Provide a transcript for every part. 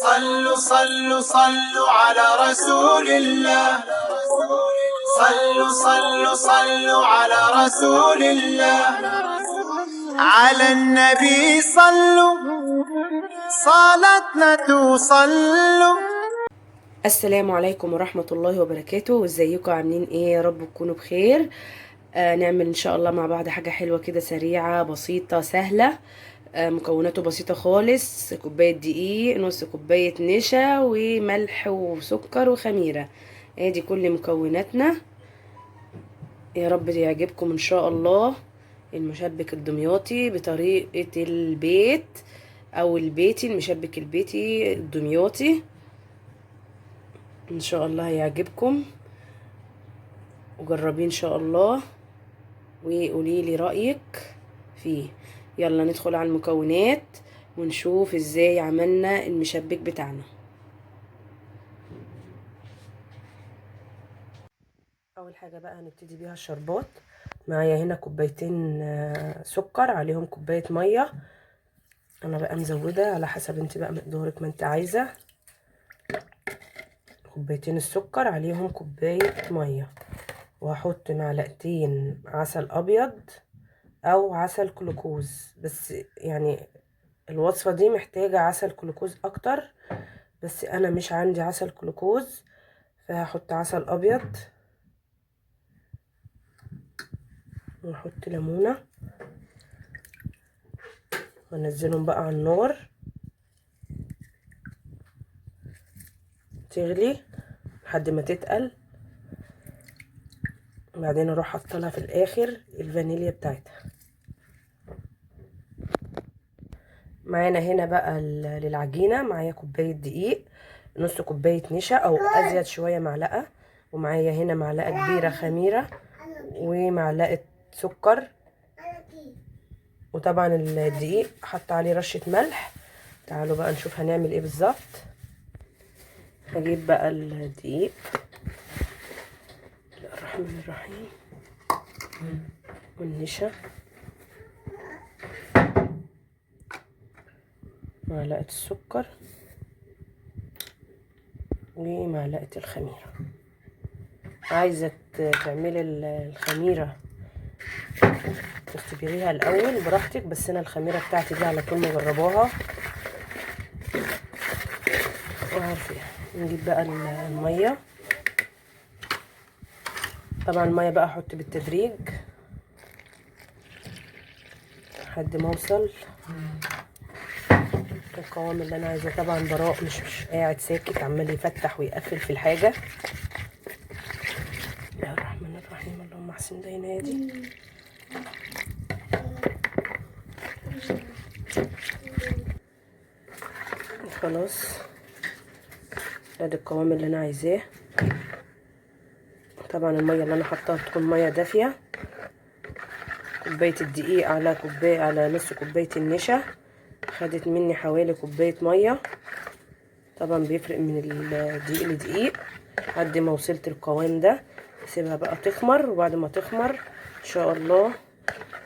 صلوا صلوا صلوا على رسول الله. صلوا صلوا صلوا على رسول الله. على النبي صلوا صلاتنا توصلوا. السلام عليكم ورحمة الله وبركاته. ازيكم عاملين ايه؟ يا رب تكونوا بخير. نعمل ان شاء الله مع بعض حاجة حلوة كده، سريعة بسيطة سهلة. مكوناته بسيطة خالص: كوباية دقيق، نص كوباية نشا، وملح وسكر وخميرة. ادي كل مكوناتنا. يا رب يعجبكم ان شاء الله. المشبك الدمياطي بطريقة البيت او البيتي، المشبك البيتي الدمياطي، ان شاء الله هيعجبكم وجربيه ان شاء الله وقولي لي رأيك فيه. يلا ندخل على المكونات ونشوف ازاي عملنا المشبك بتاعنا. اول حاجة بقى هنبتدي بيها الشربات. معايا هنا كوبايتين سكر، عليهم كوباية مية. انا بقى مزودة على حسب انت بقى مقدارك ما انت عايزة. كوبايتين السكر عليهم كوباية مية، وهحط معلقتين عسل ابيض او عسل جلوكوز، بس يعني الوصفة دي محتاجة عسل جلوكوز اكتر، بس انا مش عندي عسل جلوكوز فهحط عسل ابيض. ونحط ليمونة وانزلهم بقى على النار تغلي لحد ما تتقل، وبعدين اروح حاطه في الاخر الفانيليا بتاعتها. معانا هنا بقى للعجينه، معايا كوبايه دقيق، نص كوبايه نشا او ازيد شويه معلقه، ومعايا هنا معلقه كبيره خميره، ومعلقه سكر، وطبعا الدقيق حط عليه رشه ملح. تعالوا بقى نشوف هنعمل ايه بالظبط. هجيب بقى الدقيق، بسم الله الرحمن الرحيم، والنشا، معلقه السكر، ومعلقه الخميره. عايزه تعملي الخميره تختبريها الاول براحتك، بس انا الخميره بتاعتي دي على طول مجرباها وعارفه. نجيب بقى الميه، طبعا الميه بقى احط بالتدريج لحد ما اوصل القوام اللي انا عايزاه. طبعا براء مش قاعد ساكت عمال يفتح ويقفل في الحاجه. بسم الله الرحمن الرحيم، اللهم احسن دينادي. خلاص ادي القوام اللي انا عايزاه. طبعا الميه اللي انا حطاها تكون ميه دافيه. كوبايه الدقيق على كوبايه، على نص كوبايه النشا، خدت مني حوالي كوبايه ميه. طبعا بيفرق من الدقيق لدقيق. لحد ما وصلت القوام ده اسيبها بقى تخمر، وبعد ما تخمر ان شاء الله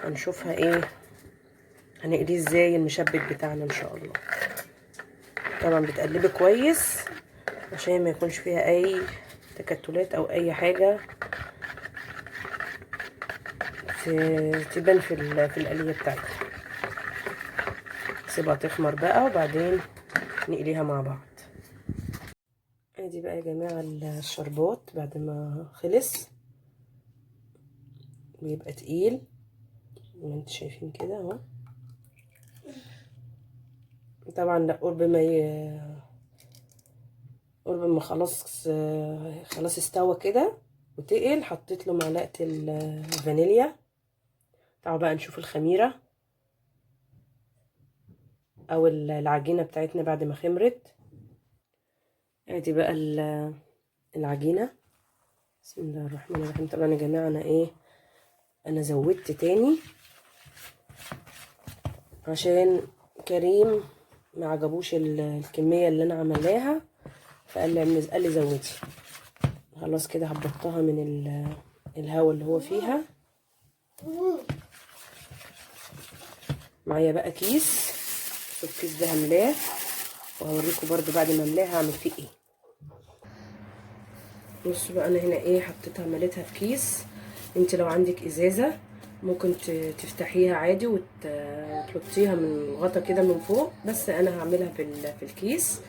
هنشوفها ايه، هنقليه ازاي المشبك بتاعنا ان شاء الله. طبعا بتقلبي كويس عشان ما يكونش فيها اي تكتلات او اي حاجه تبان في القليه بتاعتها. سيبها تخمر بقى وبعدين نقليها مع بعض. ادي بقى يا جماعه الشربات بعد ما خلص بيبقى تقيل زي ما انتم شايفين كده اهو. طبعا لا، قرب ما خلاص استوى كده وتقل، حطيت له معلقه الفانيليا. تعالوا بقى نشوف الخميره او العجينه بتاعتنا بعد ما خمرت. ادي بقى العجينه. بسم الله الرحمن الرحيم. طبعا يا جماعه انا زودت تاني عشان كريم ما عجبوش الكميه اللي انا عملاها، قال لي زودي. خلاص كده هبطها من الهواء اللي هو فيها. معايا بقى كيس، الكيس ده هملاه وهوريكم برضو بعد ما املاها هعمل فيه ايه. بصوا بقى انا هنا ايه حطيتها مليتها في كيس. انت لو عندك ازازه ممكن تفتحيها عادي وتحطيها من غطا كده من فوق، بس انا هعملها في الكيس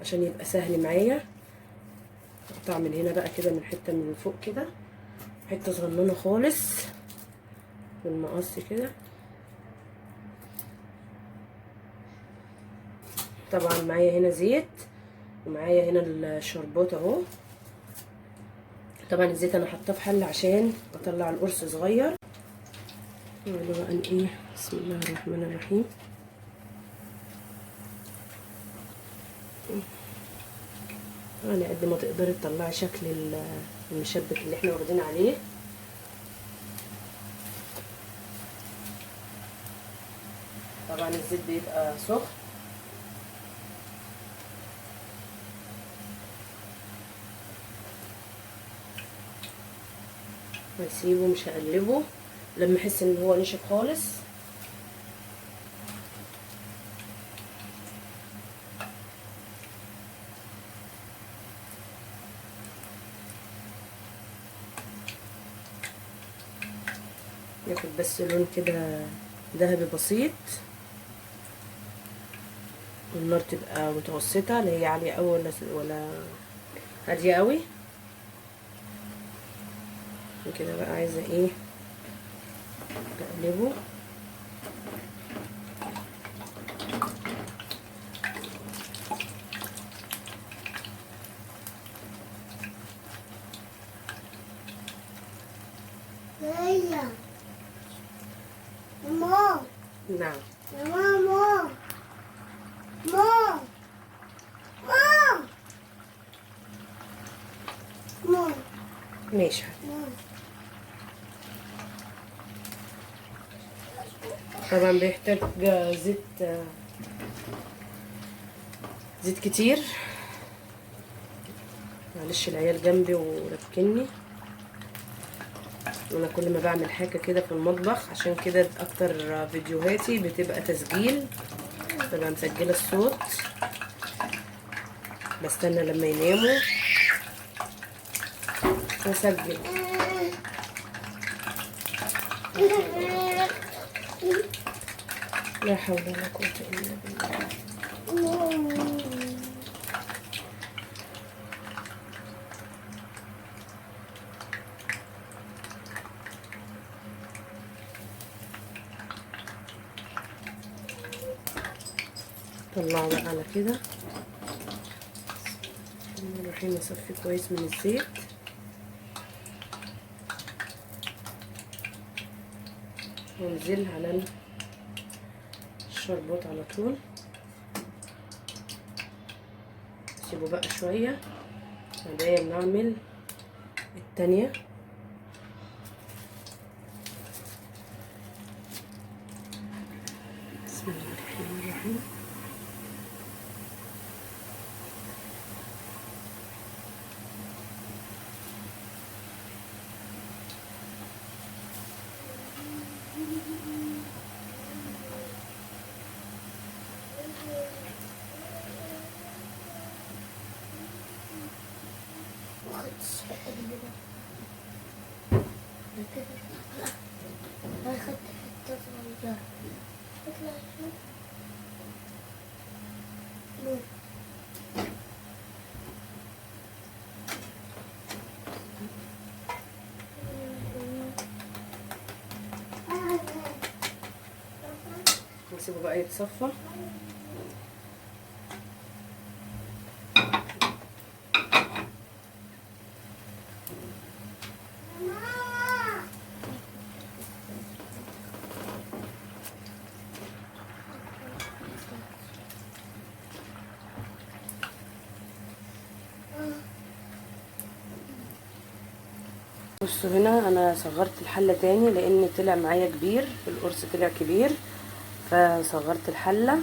عشان يبقى سهل معايا. اقطع من هنا بقى كده من حته من فوق كده، حته صغننه خالص بالمقص كده. طبعا معايا هنا زيت ومعايا هنا الشربات اهو. طبعا الزيت انا حاطاه في حله عشان اطلع القرص صغير. نعمله بقى ايه، بسم الله الرحمن الرحيم. على قد ما تقدري تطلعي شكل المشبك اللي احنا واخدين عليه. طبعا الزيت بيبقى سخن. واسيبه مش هقلبه لما احس ان هو نشف خالص. ياخد بس لون كده ذهبي بسيط، والنار تبقى متوسطه، لا هي عاليه قوي ولا هاديه قوي كده. بقى عايزه ايه اقلبه. ماما. نعم. ماما. ماما. ماما. ماشي. طبعا بيحتاج زيت كتير. معلش العيال جنبي وركني، وانا كل ما بعمل حاجه كده في المطبخ عشان كده اكتر فيديوهاتي بتبقى تسجيل، ببقى مسجله الصوت، بستنى لما يناموا واسجل. لا حول ولا قوه الا بالله. طلعه بقى على كده. نروح نصفي كويس من الزيت. وننزل على الشربات على طول. سيبه بقى شويه بعدين نعمل التانية. بسم الله الرحمن الرحيم. نسيبه بقى يتصفى. بصوا هنا انا صغرت الحله تاني لان طلع معايا كبير، القرص طلع كبير فصغرت الحله.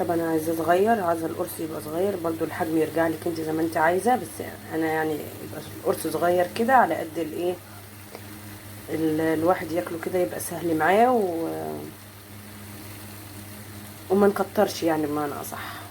طبعا انا عايزاه صغير، عايزه القرص يبقى صغير برضو، الحجم يرجع لك انت زي ما انت عايزه، بس انا يعني يبقى القرص صغير كده على قد الايه الواحد ياكله كده، يبقى سهل معاه وما نكترش يعني بمعنى اصح.